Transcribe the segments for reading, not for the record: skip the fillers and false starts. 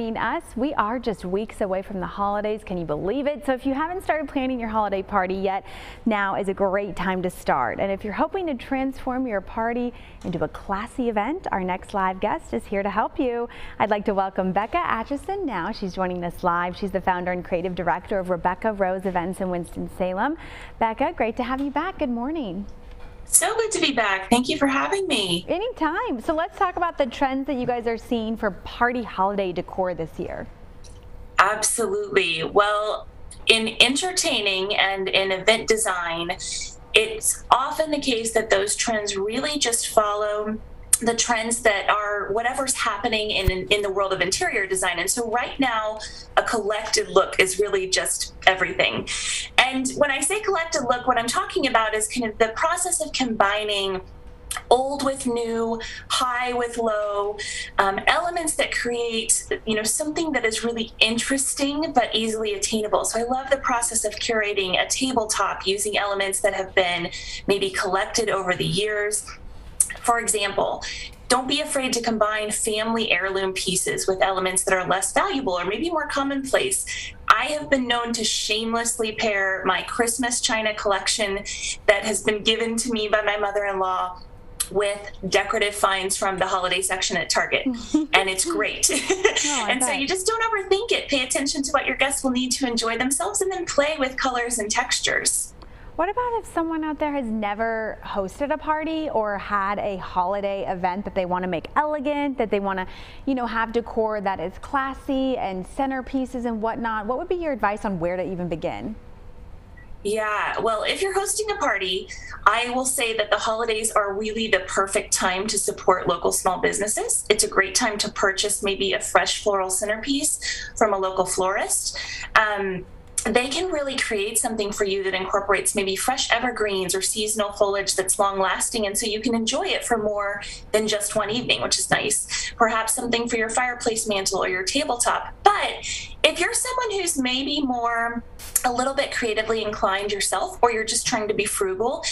Us. We are just weeks away from the holidays. Can you believe it? So if you haven't started planning your holiday party yet, now is a great time to start. And if you're hoping to transform your party into a classy event, our next live guest is here to help you. I'd like to welcome Becca Atchison now. She's joining us live. She's the founder and creative director of Rebecca Rose Events in Winston-Salem. Becca, great to have you back. Good morning. So good to be back. Thank you for having me. Anytime. So let's talk about the trends that you guys are seeing for party holiday decor this year. Absolutely. Well, in entertaining and in event design, it's often the case that those trends really just follow the trends that are whatever's happening in the world of interior design. And so right now, a collected look is really just everything. And when I say collected look, what I'm talking about is kind of the process of combining old with new, high with low, elements that create, something that is really interesting but easily attainable. So I love the process of curating a tabletop using elements that have been maybe collected over the years. For example, don't be afraid to combine family heirloom pieces with elements that are less valuable or maybe more commonplace. I have been known to shamelessly pair my Christmas china collection that has been given to me by my mother-in-law with decorative finds from the holiday section at Target, and it's great. And so you just don't overthink it. Pay attention to what your guests will need to enjoy themselves and then play with colors and textures. What about if someone out there has never hosted a party or had a holiday event that they want to make elegant, that they want to, have decor that is classy and centerpieces and whatnot? What would be your advice on where to even begin? Yeah, well, if you're hosting a party, I will say that the holidays are really the perfect time to support local small businesses. It's a great time to purchase maybe a fresh floral centerpiece from a local florist. They can really create something for you that incorporates maybe fresh evergreens or seasonal foliage that's long lasting, and so you can enjoy it for more than just one evening, which is nice. Perhaps something for your fireplace mantle or your tabletop. But if you're someone who's maybe more a little bit creatively inclined yourself, or you're just trying to be frugal,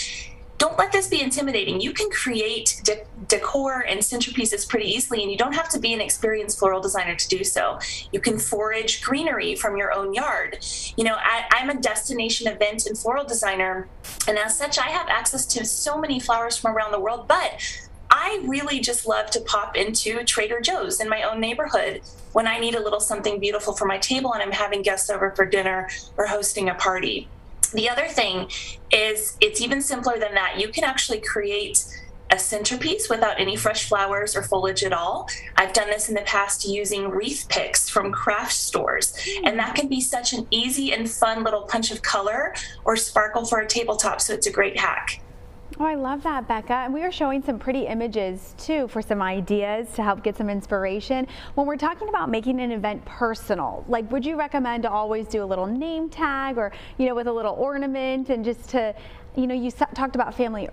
don't let this be intimidating. You can create decor and centerpieces pretty easily, and you don't have to be an experienced floral designer to do so. You can forage greenery from your own yard. I'm a destination event and floral designer, and as such, I have access to so many flowers from around the world, but I really just love to pop into Trader Joe's in my own neighborhood when I need a little something beautiful for my table and I'm having guests over for dinner or hosting a party. The other thing is it's even simpler than that. You can actually create a centerpiece without any fresh flowers or foliage at all. I've done this in the past using wreath picks from craft stores, and that can be such an easy and fun little punch of color or sparkle for a tabletop, so it's a great hack. Oh, I love that, Becca. And we are showing some pretty images too for some ideas to help get some inspiration. When we're talking about making an event personal, would you recommend to always do a little name tag or, with a little ornament, and just to, you talked about family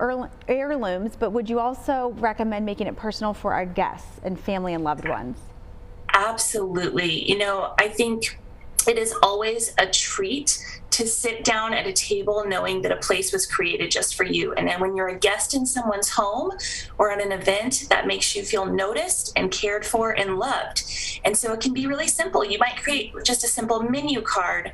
heirlooms, but would you also recommend making it personal for our guests and family and loved ones? Absolutely. I think it is always a treat to sit down at a table knowing that a place was created just for you. And then when you're a guest in someone's home or at an event, that makes you feel noticed and cared for and loved. And so it can be really simple. You might create just a simple menu card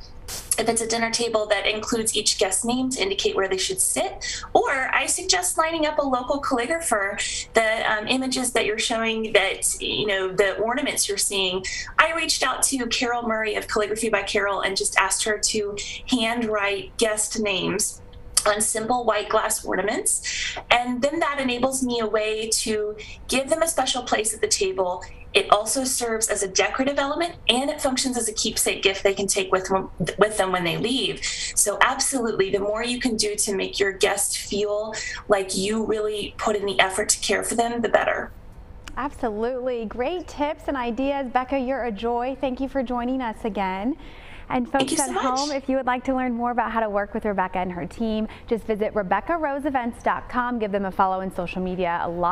if it's a dinner table that includes each guest's name to indicate where they should sit. Or I suggest lining up a local calligrapher. The images that you're showing, that the ornaments you're seeing, I reached out to Carol Murray of Calligraphy by Carol and just asked her to handwrite guest names on simple white glass ornaments, and then that enables me a way to give them a special place at the table. It also serves as a decorative element, and it functions as a keepsake gift they can take with them when they leave. So absolutely, the more you can do to make your guests feel like you really put in the effort to care for them, the better. Absolutely. Great tips and ideas. Becca, you're a joy. Thank you for joining us again. And folks at home, if you would like to learn more about how to work with Rebecca and her team, just visit RebeccaRoseEvents.com. Give them a follow on social media. A lot of